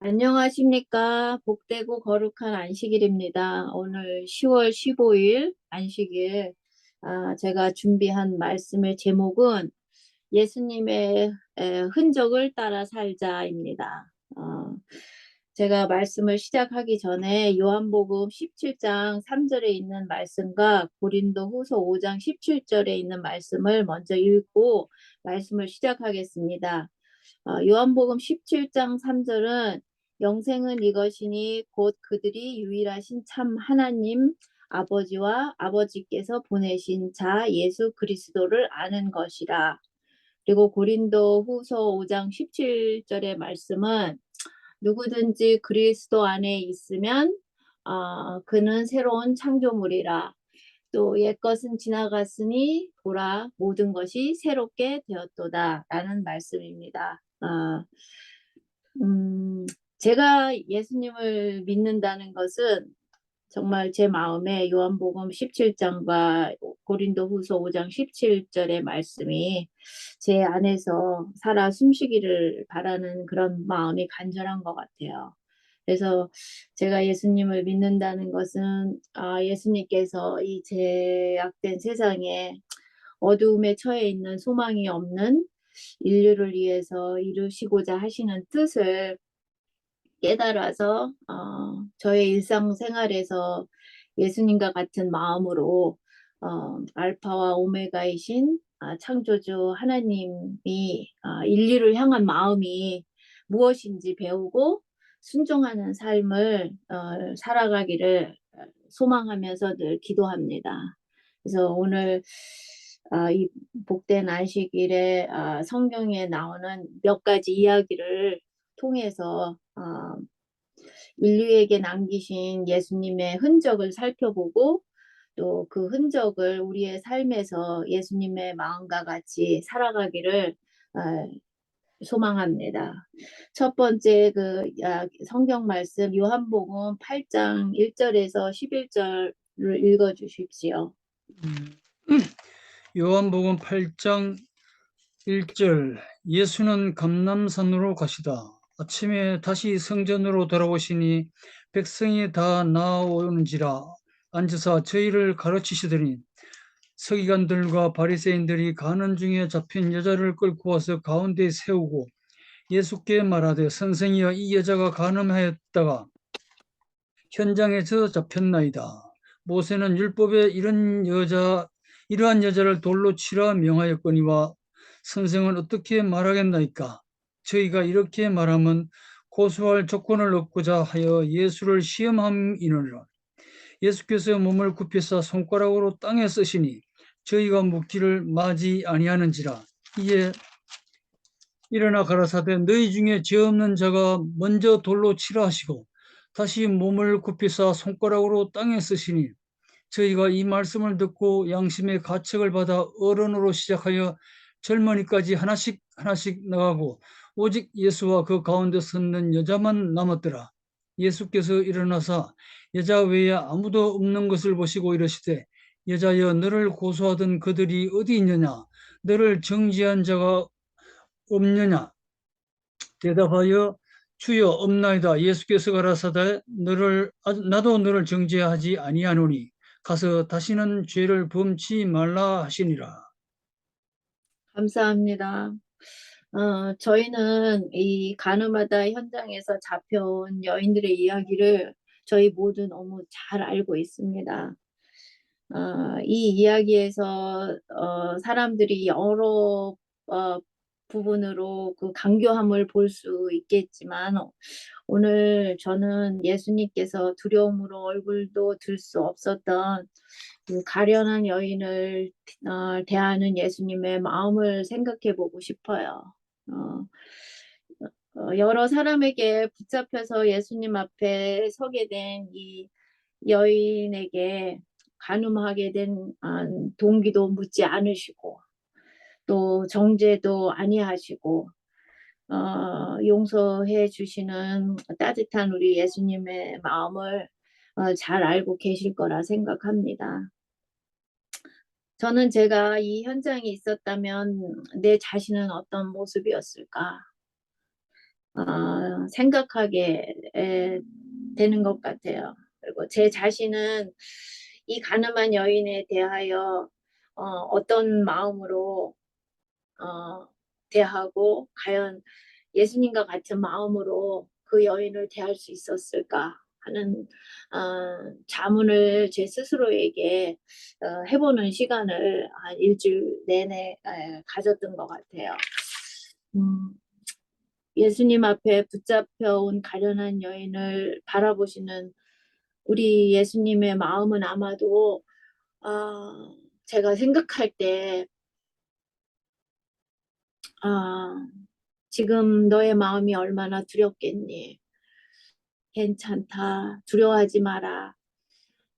안녕하십니까. 복되고 거룩한 안식일입니다. 오늘 10월 15일 안식일. 제가 준비한 말씀의 제목은 예수님의 흔적을 따라 살자입니다. 제가 말씀을 시작하기 전에 요한복음 17장 3절에 있는 말씀과 고린도 후서 5장 17절에 있는 말씀을 먼저 읽고 말씀을 시작하겠습니다. 요한복음 17장 3절은 영생은 이것이니 곧 그들이 유일하신 참 하나님 아버지와 아버지께서 보내신 자 예수 그리스도를 아는 것이라. 그리고 고린도 후서 5장 17절의 말씀은 누구든지 그리스도 안에 있으면 그는 새로운 창조물이라. 또 옛것은 지나갔으니 보라 모든 것이 새롭게 되었도다 라는 말씀입니다. 제가 예수님을 믿는다는 것은 정말 제 마음에 요한복음 17장과 고린도 후서 5장 17절의 말씀이 제 안에서 살아 숨쉬기를 바라는 그런 마음이 간절한 것 같아요. 그래서 제가 예수님을 믿는다는 것은 예수님께서 이 죄악된 세상에 어두움에 처해 있는 소망이 없는 인류를 위해서 이루시고자 하시는 뜻을 깨달아서 저의 일상생활에서 예수님과 같은 마음으로 알파와 오메가이신 창조주 하나님이 인류를 향한 마음이 무엇인지 배우고 순종하는 삶을 살아가기를 소망하면서 늘 기도합니다. 그래서 오늘 이 복된 안식일에 성경에 나오는 몇 가지 이야기를 통해서 인류에게 남기신 예수님의 흔적을 살펴보고 또 그 흔적을 우리의 삶에서 예수님의 마음과 같이 살아가기를 어, 소망합니다. 첫 번째 성경 말씀 요한복음 8장 1절에서 11절을 읽어 주십시오. 요한복음 8장 1절 예수는 감람산으로 가시다. 아침에 다시 성전으로 돌아오시니 백성이 다 나아오는지라 앉으사 저희를 가르치시더니 서기관들과 바리새인들이 가는 중에 잡힌 여자를 끌고 와서 가운데 세우고 예수께 말하되 선생이여 이 여자가 간음하였다가 현장에서 잡혔나이다. 모세는 율법에 이러한 여자를 돌로 치라 명하였거니와 선생은 어떻게 말하겠나이까? 저희가 이렇게 말하면 고소할 조건을 얻고자 하여 예수를 시험함이니라. 예수께서 몸을 굽히사 손가락으로 땅에 쓰시니 저희가 묻기를 마지 아니하는지라. 이에 일어나 가라사대 너희 중에 죄 없는 자가 먼저 돌로 치라 하시고 다시 몸을 굽히사 손가락으로 땅에 쓰시니 저희가 이 말씀을 듣고 양심의 가책을 받아 어른으로 시작하여 젊은이까지 하나씩 나가고 오직 예수와 그 가운데 섰는 여자만 남았더라. 예수께서 일어나사 여자 외에 아무도 없는 것을 보시고 이르시되 여자여 너를 고소하던 그들이 어디 있느냐? 너를 정죄한 자가 없느냐? 대답하여 주여 없나이다. 예수께서 가라사대 나도 너를 정죄하지 아니하노니 가서 다시는 죄를 범치 말라 하시니라. 감사합니다. 저희는 이 가늠하다 현장에서 잡혀온 여인들의 이야기를 저희 모두 너무 잘 알고 있습니다. 이 이야기에서 사람들이 여러 부분으로 그 강교함을 볼 수 있겠지만 오늘 저는 예수님께서 두려움으로 얼굴도 들 수 없었던 그 가련한 여인을 대하는 예수님의 마음을 생각해 보고 싶어요. 어, 여러 사람에게 붙잡혀서 예수님 앞에 서게 된 이 여인에게 간음하게 된 동기도 묻지 않으시고 또 정죄도 아니하시고 용서해 주시는 따뜻한 우리 예수님의 마음을 잘 알고 계실 거라 생각합니다. 저는 제가 이 현장에 있었다면 내 자신은 어떤 모습이었을까? 생각하게 되는 것 같아요. 그리고 제 자신은 이 가늠한 여인에 대하여 어떤 마음으로 대하고 과연 예수님과 같은 마음으로 그 여인을 대할 수 있었을까 하는 자문을 제 스스로에게 해보는 시간을 한 일주일 내내 가졌던 것 같아요. 예수님 앞에 붙잡혀온 가련한 여인을 바라보시는 우리 예수님의 마음은 아마도 제가 생각할 때 지금 너의 마음이 얼마나 두렵겠니? 괜찮다. 두려워하지 마라.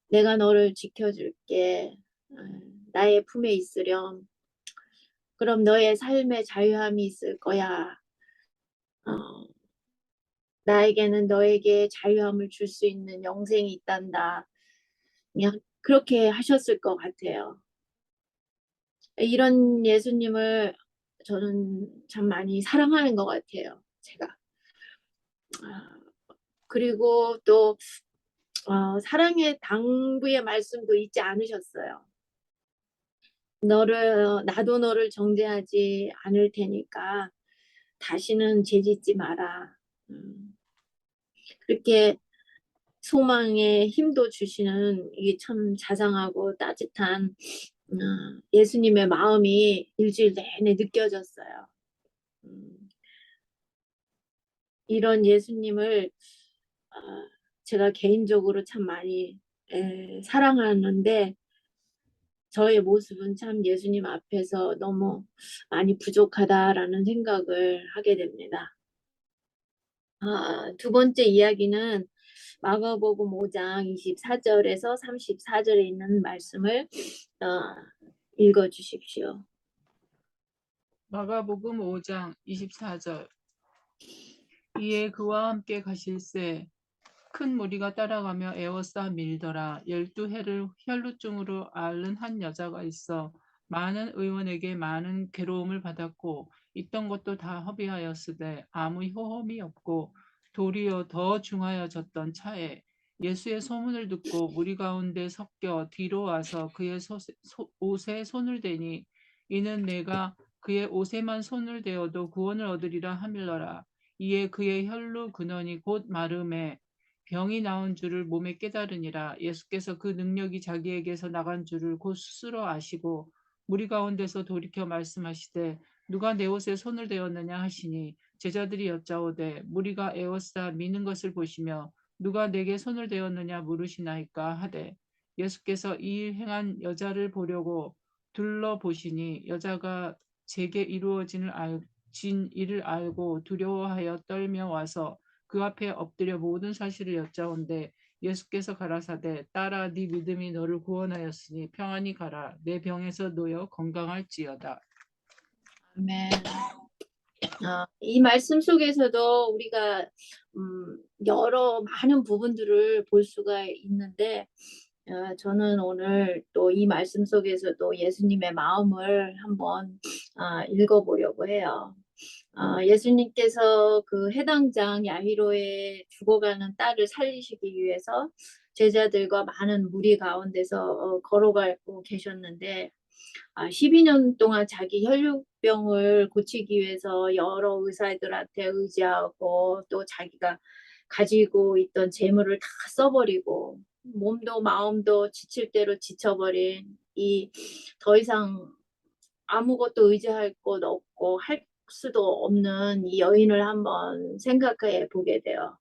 내가 너를 지켜줄게. 나의 품에 있으렴. 그럼 너의 삶에 자유함이 있을 거야. 나에게는 너에게 자유함을 줄 수 있는 영생이 있단다. 그냥 그렇게 하셨을 것 같아요. 이런 예수님을 저는 참 많이 사랑하는 것 같아요. 제가. 그리고 또 사랑의 당부의 말씀도 잊지 않으셨어요. 나도 너를 정죄하지 않을 테니까 다시는 죄짓지 마라. 그렇게 소망의 힘도 주시는 이게 참 자상하고 따뜻한 예수님의 마음이 일주일 내내 느껴졌어요. 이런 예수님을 제가 개인적으로 참 많이 사랑하는데 저의 모습은 참 예수님 앞에서 너무 많이 부족하다라는 생각을 하게 됩니다. 두 번째 이야기는 마가복음 5장 24절에서 34절에 있는 말씀을 읽어 주십시오. 마가복음 5장 24절. 이에 그와 함께 가실새 큰 무리가 따라가며 에워싸 밀더라. 12해를 혈루증으로 앓는 한 여자가 있어 많은 의원에게 많은 괴로움을 받았고 있던 것도 다 허비하였으되 아무 효험이 없고 도리어 더 중하여졌던 차에 예수의 소문을 듣고 무리 가운데 섞여 뒤로 와서 그의 옷에 손을 대니 이는 내가 그의 옷에만 손을 대어도 구원을 얻으리라 하밀러라. 이에 그의 혈루 근원이 곧 마름에 병이 나온 줄을 몸에 깨달으니라. 예수께서 그 능력이 자기에게서 나간 줄을 곧 스스로 아시고 무리 가운데서 돌이켜 말씀하시되 누가 내 옷에 손을 대었느냐 하시니 제자들이 여짜오되 무리가 에워싸 미는 것을 보시며 누가 내게 손을 대었느냐 물으시나이까 하되 예수께서 이 일 행한 여자를 보려고 둘러보시니 여자가 제게 이루어진 일을 알고 두려워하여 떨며 와서 그 앞에 엎드려 모든 사실을 여짜온데 예수께서 가라사대 딸아 네 믿음이 너를 구원하였으니 평안히 가라 내 병에서 놓여 건강할지어다. 아멘. 이 말씀 속에서도 우리가 여러 많은 부분들을 볼 수가 있는데 저는 오늘 또 이 말씀 속에서도 예수님의 마음을 한번 읽어보려고 해요. 예수님께서 그 해당장 야히로의 죽어가는 딸을 살리시기 위해서 제자들과 많은 무리 가운데서 걸어가고 계셨는데 12년 동안 자기 혈류병을 고치기 위해서 여러 의사들한테 의지하고 또 자기가 가지고 있던 재물을 다 써버리고 몸도 마음도 지칠 대로 지쳐버린 이 더 이상 아무것도 의지할 곳 없고 할 수도 없는 이 여인을 한번 생각해 보게 돼요.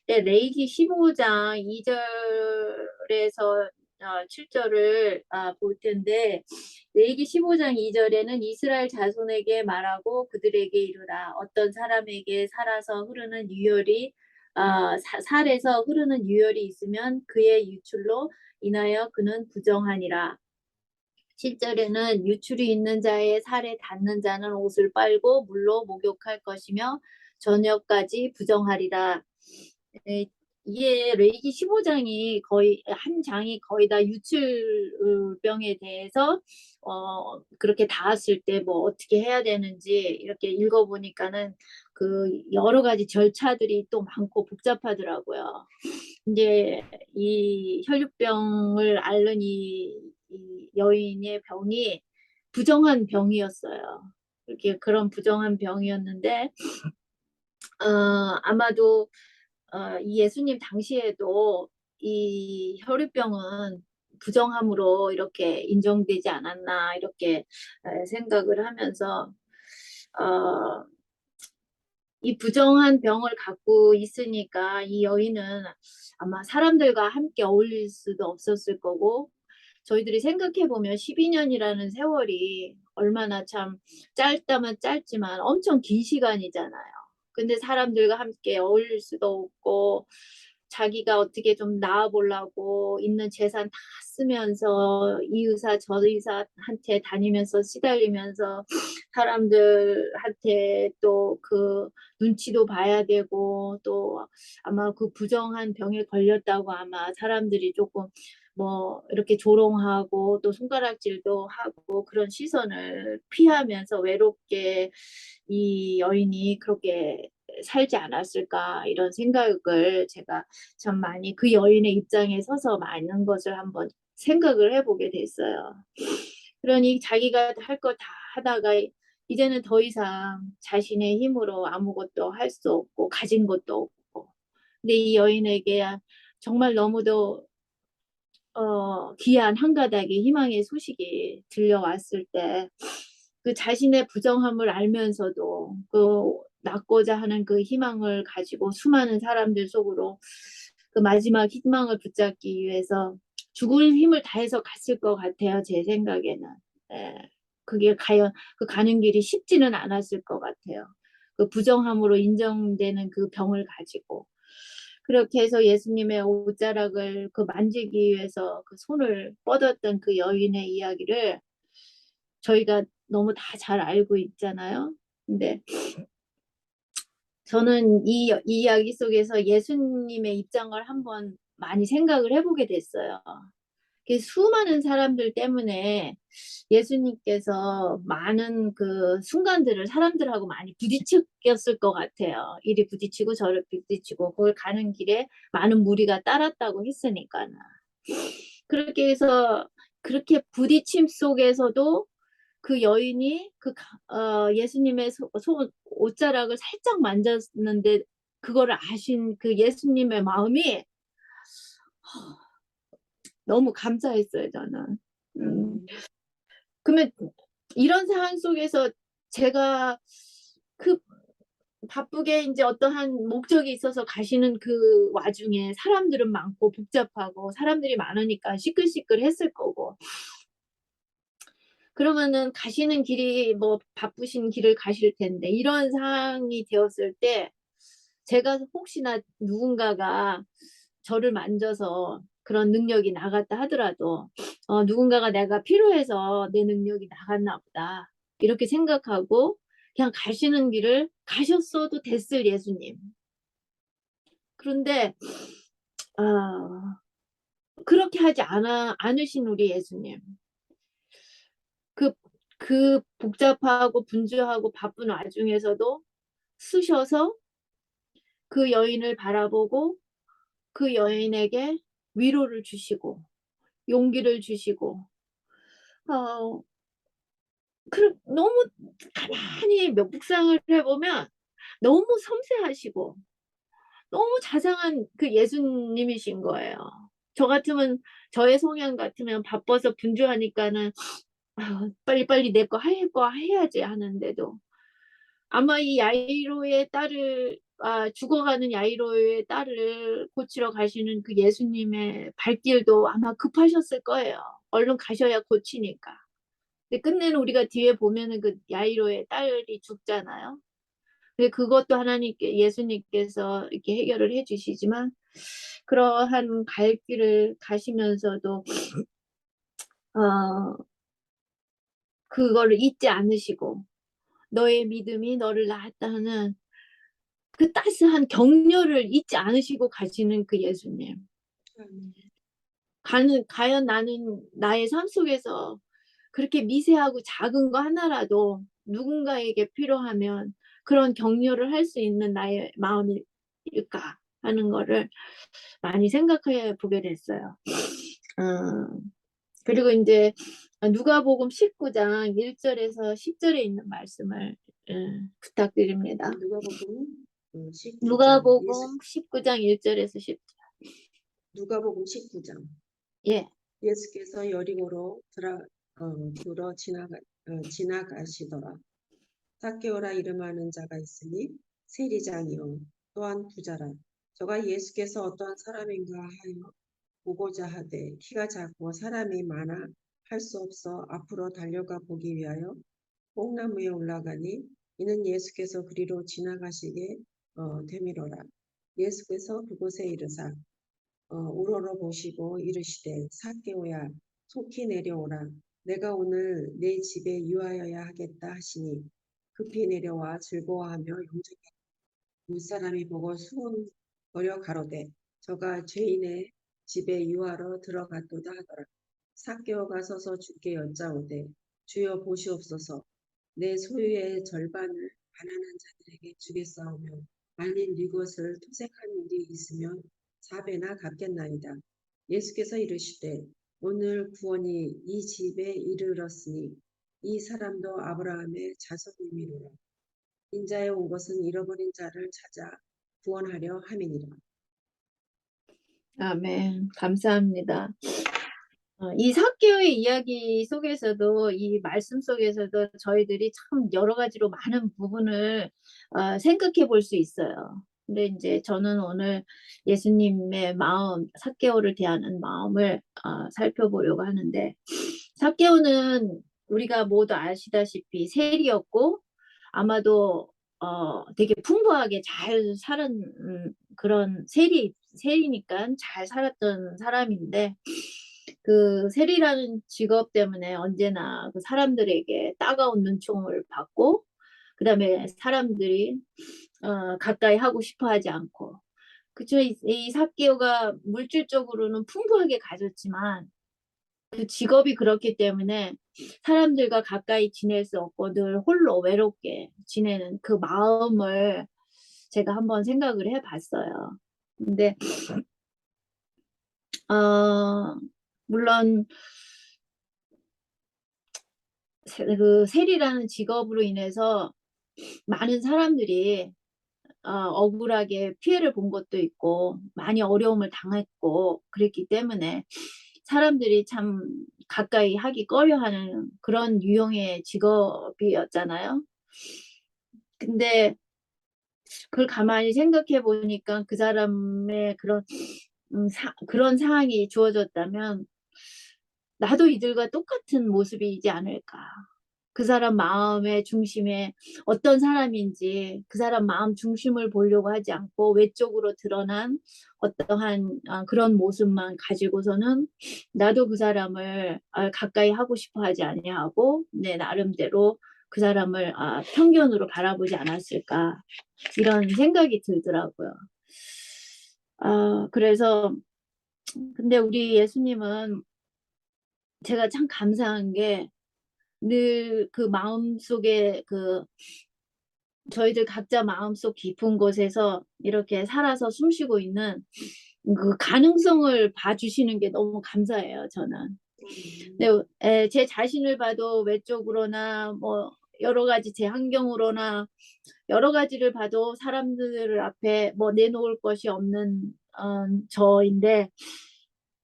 레위기 15장 2절에서 7절을 볼 텐데 레위기 15장 2절에는 이스라엘 자손에게 말하고 그들에게 이르라 어떤 사람에게 살아서 흐르는 유혈이 살에서 흐르는 유혈이 있으면 그의 유출로 인하여 그는 부정하니라. 7절에는 유출이 있는 자의 살에 닿는 자는 옷을 빨고 물로 목욕할 것이며 저녁까지 부정하리라. 이게 레이기 15장이 거의 한 장이 거의 다 유출병에 대해서 그렇게 닿았을 때 뭐 어떻게 해야 되는지 이렇게 읽어보니까는 그 여러 가지 절차들이 또 많고 복잡하더라고요. 이제 이 혈류병을 앓는 이 여인의 병이 부정한 병이었어요. 이렇게 그런 부정한 병이었는데 아마도 이 예수님 당시에도 이 혈유병은 부정함으로 이렇게 인정되지 않았나 이렇게 생각을 하면서 어, 이 부정한 병을 갖고 있으니까 이 여인은 아마 사람들과 함께 어울릴 수도 없었을 거고 저희들이 생각해 보면 12년이라는 세월이 얼마나 참 짧다면 짧지만 엄청 긴 시간이잖아요. 근데 사람들과 함께 어울릴 수도 없고 자기가 어떻게 좀 나아보려고 있는 재산 다 쓰면서 이 의사 저 의사한테 다니면서 시달리면서 사람들한테 또 그 눈치도 봐야 되고 또 아마 그 부정한 병에 걸렸다고 아마 사람들이 조금 뭐 이렇게 조롱하고 또 손가락질도 하고 그런 시선을 피하면서 외롭게 이 여인이 그렇게 살지 않았을까 이런 생각을 제가 참 많이 그 여인의 입장에 서서 많은 것을 한번 생각을 해보게 됐어요. 그러니 자기가 할 거 다 하다가 이제는 더 이상 자신의 힘으로 아무것도 할 수 없고 가진 것도 없고 근데 이 여인에게 정말 너무도 귀한 한 가닥의 희망의 소식이 들려왔을 때 그 자신의 부정함을 알면서도 그 낳고자 하는 그 희망을 가지고 수많은 사람들 속으로 그 마지막 희망을 붙잡기 위해서 죽을 힘을 다해서 갔을 것 같아요. 제 생각에는. 예, 그게 과연 그 가는 길이 쉽지는 않았을 것 같아요. 그 부정함으로 인정되는 그 병을 가지고. 그렇게 해서 예수님의 옷자락을 그 만지기 위해서 그 손을 뻗었던 그 여인의 이야기를 저희가 너무 다 잘 알고 있잖아요. 근데 저는 이 이야기 속에서 예수님의 입장을 한번 많이 생각을 해보게 됐어요. 수많은 사람들 때문에 예수님께서 많은 그 순간들을 사람들하고 많이 부딪혔을 것 같아요. 이리 부딪히고 저리 부딪히고 그걸 가는 길에 많은 무리가 따랐다고 했으니까. 그렇게 해서 그렇게 부딪힘 속에서도 그 여인이 예수님의 옷자락을 살짝 만졌는데 그거를 아신 그 예수님의 마음이 너무 감사했어요, 저는. 그러면 이런 상황 속에서 제가 그 바쁘게 이제 어떠한 목적이 있어서 가시는 그 와중에 사람들은 많고 복잡하고 사람들이 많으니까 시끌시끌했을 거고 그러면은 가시는 길이 뭐 바쁘신 길을 가실 텐데 이런 상황이 되었을 때 제가 혹시나 누군가가 저를 만져서 그런 능력이 나갔다 하더라도 누군가가 내가 필요해서 내 능력이 나갔나 보다 이렇게 생각하고 그냥 가시는 길을 가셨어도 됐을 예수님. 그런데 그렇게 하지 않으신 우리 예수님. 그 복잡하고 분주하고 바쁜 와중에서도 쓰셔서 그 여인을 바라보고 그 여인에게 위로를 주시고 용기를 주시고 어, 너무 가만히 묵상을 해보면 너무 섬세하시고 너무 자상한 그 예수님이신 거예요. 저 같으면 저의 성향 같으면 바빠서 분주하니까는 빨리빨리 내 거 할 거 해야지 하는데도 아마 이 야이로의 딸을 죽어가는 야이로의 딸을 고치러 가시는 그 예수님의 발길도 아마 급하셨을 거예요. 얼른 가셔야 고치니까. 근데 끝내는 우리가 뒤에 보면은 그 야이로의 딸이 죽잖아요. 근데 그것도 하나님께 예수님께서 이렇게 해결을 해주시지만 그러한 갈 길을 가시면서도 어, 그거를 잊지 않으시고 너의 믿음이 너를 낳았다는 그 따스한 격려를 잊지 않으시고 가시는 그 예수님. 과연 나는 나의 삶 속에서 그렇게 미세하고 작은 거 하나라도 누군가에게 필요하면 그런 격려를 할 수 있는 나의 마음일까 하는 거를 많이 생각해 보게 됐어요. 그리고 이제 누가복음 19장 1절에서 10절에 있는 말씀을 부탁드립니다. 누가복음 19장 누가복음 19장 1절에서 10절. 누가복음 19장 예. 예수께서 여리고로 들어 지나가시더라. 삭개오라 이름하는 자가 있으니 세리장이요 또한 부자라. 저가 예수께서 어떠한 사람인가 하여 보고자 하되 키가 작고 사람이 많아 할 수 없어 앞으로 달려가 보기 위하여 뽕나무에 올라가니 이는 예수께서 그리로 지나가시게 되미로라. 예수께서 그곳에 이르사 우러러 보시고 이르시되 삭개오야 속히 내려오라. 내가 오늘 내 집에 유하여야 하겠다 하시니 급히 내려와 즐거워하며 영접하니 물사람이 보고 수군거려 가로되 저가 죄인의 집에 유하러 들어갔도다 하더라. 삭개오가 서서 주께 여짜오되 주여 보시옵소서 내 소유의 절반을 가난한 자들에게 주겠사오며 만일 네 것을 토색한 일이 있으면 4배나 갚겠나이다. 예수께서 이르시되 오늘 구원이 이 집에 이르렀으니 이 사람도 아브라함의 자손임이로라. 인자에 온 것은 잃어버린 자를 찾아 구원하려 함이니라. 아멘. 감사합니다. 이 삭개오의 이야기 속에서도 이 말씀 속에서도 저희들이 참 여러 가지로 많은 부분을 생각해 볼 수 있어요. 근데 이제 저는 오늘 예수님의 마음, 삭개오를 대하는 마음을 살펴보려고 하는데 삭개오는 우리가 모두 아시다시피 세리였고 아마도 되게 풍부하게 잘 살은 그런 세리니까 잘 살았던 사람인데 그 세리라는 직업 때문에 언제나 그 사람들에게 따가운 눈총을 받고 그다음에 사람들이 가까이 하고 싶어 하지 않고 그쵸. 이 삭개오가 물질적으로는 풍부하게 가졌지만 그 직업이 그렇기 때문에 사람들과 가까이 지낼 수 없고 늘 홀로 외롭게 지내는 그 마음을 제가 한번 생각을 해봤어요. 근데 물론 그 세리라는 직업으로 인해서 많은 사람들이 억울하게 피해를 본 것도 있고 많이 어려움을 당했고 그랬기 때문에 사람들이 참 가까이 하기 꺼려하는 그런 유형의 직업이었잖아요. 근데 그걸 가만히 생각해 보니까 그 사람의 그런 상황이 주어졌다면 나도 이들과 똑같은 모습이지 않을까. 그 사람 마음의 중심에 어떤 사람인지 그 사람 마음 중심을 보려고 하지 않고 외적으로 드러난 어떠한 그런 모습만 가지고서는 나도 그 사람을 가까이 하고 싶어 하지 아니하고 내 나름대로 그 사람을 편견으로 바라보지 않았을까 이런 생각이 들더라고요. 그래서 근데 우리 예수님은 제가 참 감사한 게 늘 그 마음속에 저희들 각자 마음속 깊은 곳에서 이렇게 살아서 숨쉬고 있는 그 가능성을 봐주시는 게 너무 감사해요, 저는. 근데 제 자신을 봐도 외적으로나 뭐 여러 가지 제 환경으로나 여러 가지를 봐도 사람들 앞에 뭐 내놓을 것이 없는 저인데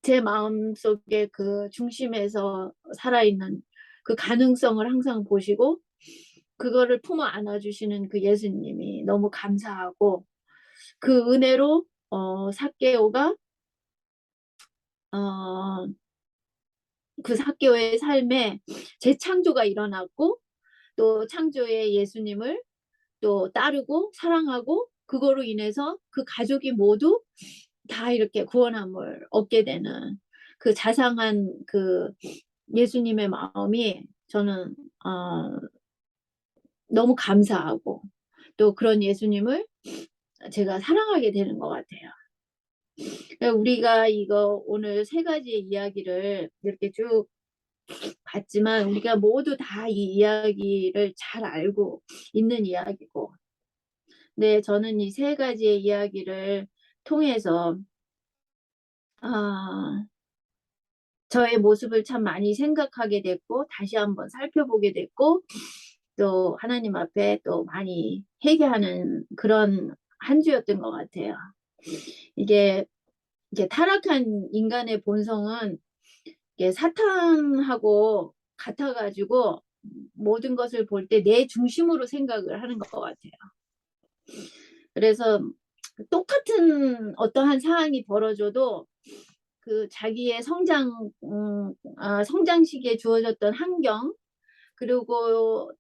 제 마음속에 그 중심에서 살아있는 그 가능성을 항상 보시고 그거를 품어 안아주시는 그 예수님이 너무 감사하고 그 은혜로 삭개오가 그 삭개오의 삶에 재창조가 일어났고 또 창조의 예수님을 또 따르고 사랑하고 그거로 인해서 그 가족이 모두 다 이렇게 구원함을 얻게 되는 그 자상한 그 예수님의 마음이 저는 너무 감사하고 또 그런 예수님을 제가 사랑하게 되는 것 같아요. 우리가 이거 오늘 세 가지의 이야기를 이렇게 쭉 봤지만 우리가 모두 다 이 이야기를 잘 알고 있는 이야기고, 네, 저는 이 세 가지의 이야기를 통해서 저의 모습을 참 많이 생각하게 됐고 다시 한번 살펴보게 됐고 또 하나님 앞에 또 많이 회개하는 그런 한 주였던 것 같아요. 이게 타락한 인간의 본성은 이게 사탄하고 같아가지고 모든 것을 볼 때 내 중심으로 생각을 하는 것 같아요. 그래서 똑같은 어떠한 상황이 벌어져도 그 자기의 성장식에 주어졌던 환경, 그리고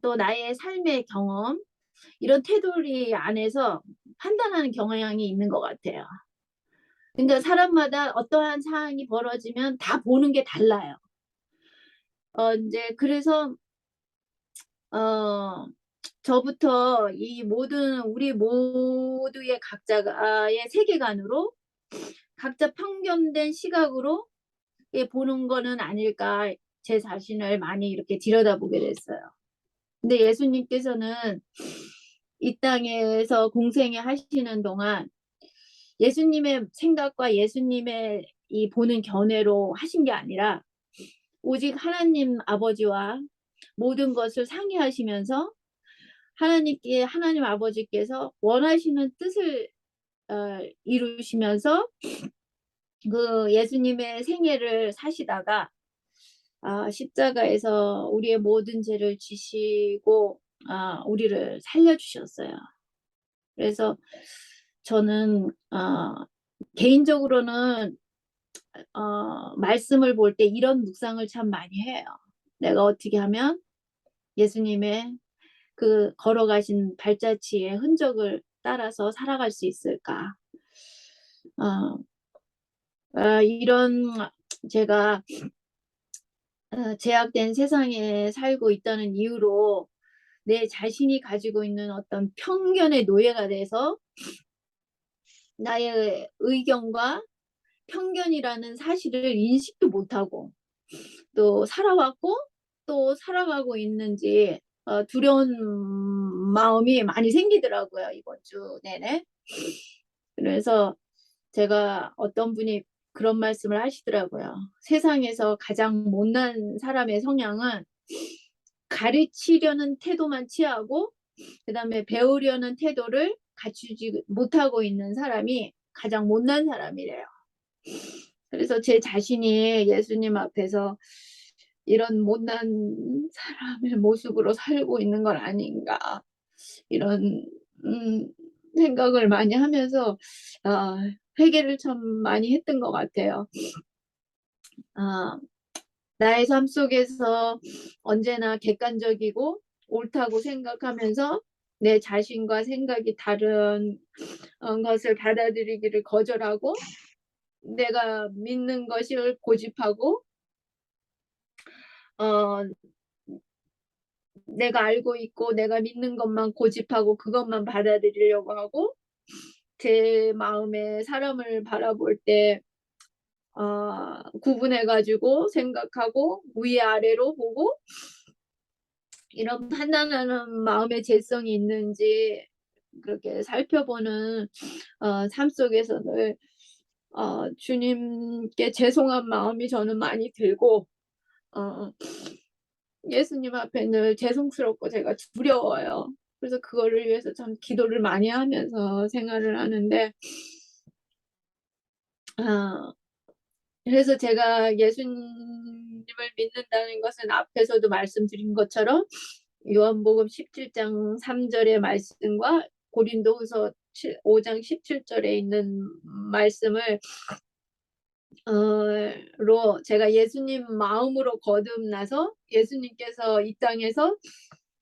또 나의 삶의 경험, 이런 테두리 안에서 판단하는 경향이 있는 것 같아요. 그러니까 사람마다 어떠한 상황이 벌어지면 다 보는 게 달라요. 이제 그래서 저부터 이 모든 우리 모두의 각자의 세계관으로 각자 편견된 시각으로 보는 거는 아닐까, 제 자신을 많이 이렇게 들여다보게 됐어요. 근데 예수님께서는 이 땅에서 공생애 하시는 동안 예수님의 생각과 예수님의 이 보는 견해로 하신 게 아니라 오직 하나님 아버지와 모든 것을 상의하시면서 하나님 아버지께서 원하시는 뜻을 이루시면서 그 예수님의 생애를 사시다가 십자가에서 우리의 모든 죄를 지시고 우리를 살려주셨어요. 그래서 저는 개인적으로는 말씀을 볼 때 이런 묵상을 참 많이 해요. 내가 어떻게 하면 예수님의 그 걸어가신 발자취의 흔적을 따라서 살아갈 수 있을까? 이런 제가 제약된 세상에 살고 있다는 이유로 내 자신이 가지고 있는 어떤 편견의 노예가 돼서 나의 의견과 편견이라는 사실을 인식도 못하고 또 살아왔고 또 살아가고 있는지 두려운 마음이 많이 생기더라고요, 이번 주 내내. 그래서 제가 어떤 분이 그런 말씀을 하시더라고요. 세상에서 가장 못난 사람의 성향은 가르치려는 태도만 취하고 그다음에 배우려는 태도를 갖추지 못하고 있는 사람이 가장 못난 사람이래요. 그래서 제 자신이 예수님 앞에서 이런 못난 사람의 모습으로 살고 있는 건 아닌가, 이런 생각을 많이 하면서 회개를 참 많이 했던 것 같아요. 나의 삶 속에서 언제나 객관적이고 옳다고 생각하면서 내 자신과 생각이 다른 것을 받아들이기를 거절하고 내가 믿는 것을 고집하고 내가 알고 있고 내가 믿는 것만 고집하고 그것만 받아들이려고 하고 제 마음에 사람을 바라볼 때 구분해가지고 생각하고 위아래로 보고 이런 판단하는 마음의 재성이 있는지 그렇게 살펴보는 삶 속에서 늘 주님께 죄송한 마음이 저는 많이 들고 예수님 앞에 늘 죄송스럽고 제가 두려워요. 그래서 그거를 위해서 참 기도를 많이 하면서 생활을 하는데 그래서 제가 예수님을 믿는다는 것은 앞에서도 말씀드린 것처럼 요한복음 17장 3절의 말씀과 고린도후서 5장 17절에 있는 말씀을 로 제가 예수님 마음으로 거듭나서 예수님께서 이 땅에서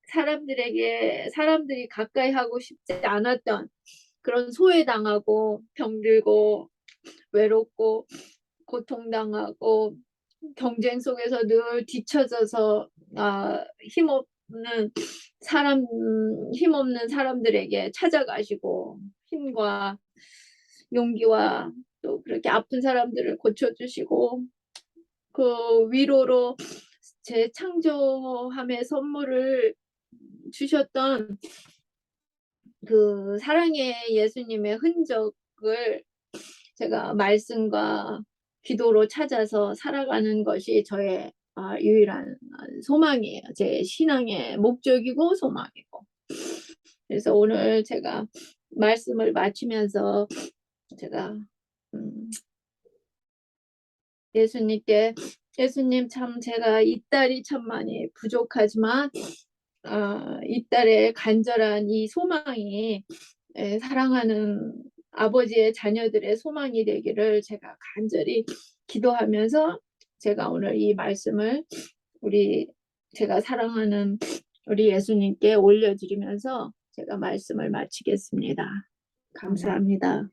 사람들이 가까이 하고 싶지 않았던 그런 소외당하고 병들고 외롭고 고통당하고 경쟁 속에서 늘 뒤처져서 힘없는 사람 힘없는 사람들에게 찾아가시고 힘과 용기와 또 그렇게 아픈 사람들을 고쳐주시고 그 위로로 재창조함의 선물을 주셨던 그 사랑의 예수님의 흔적을 제가 말씀과 기도로 찾아서 살아가는 것이 저의 유일한 소망이에요. 제 신앙의 목적이고 소망이고. 그래서 오늘 제가 말씀을 마치면서 제가 예수님께 예수님 참 제가 이 딸이 참 많이 부족하지만 이 딸의 간절한 이 소망이 사랑하는 아버지의 자녀들의 소망이 되기를 제가 간절히 기도하면서 제가 오늘 이 말씀을 제가 사랑하는 우리 예수님께 올려드리면서 제가 말씀을 마치겠습니다. 감사합니다.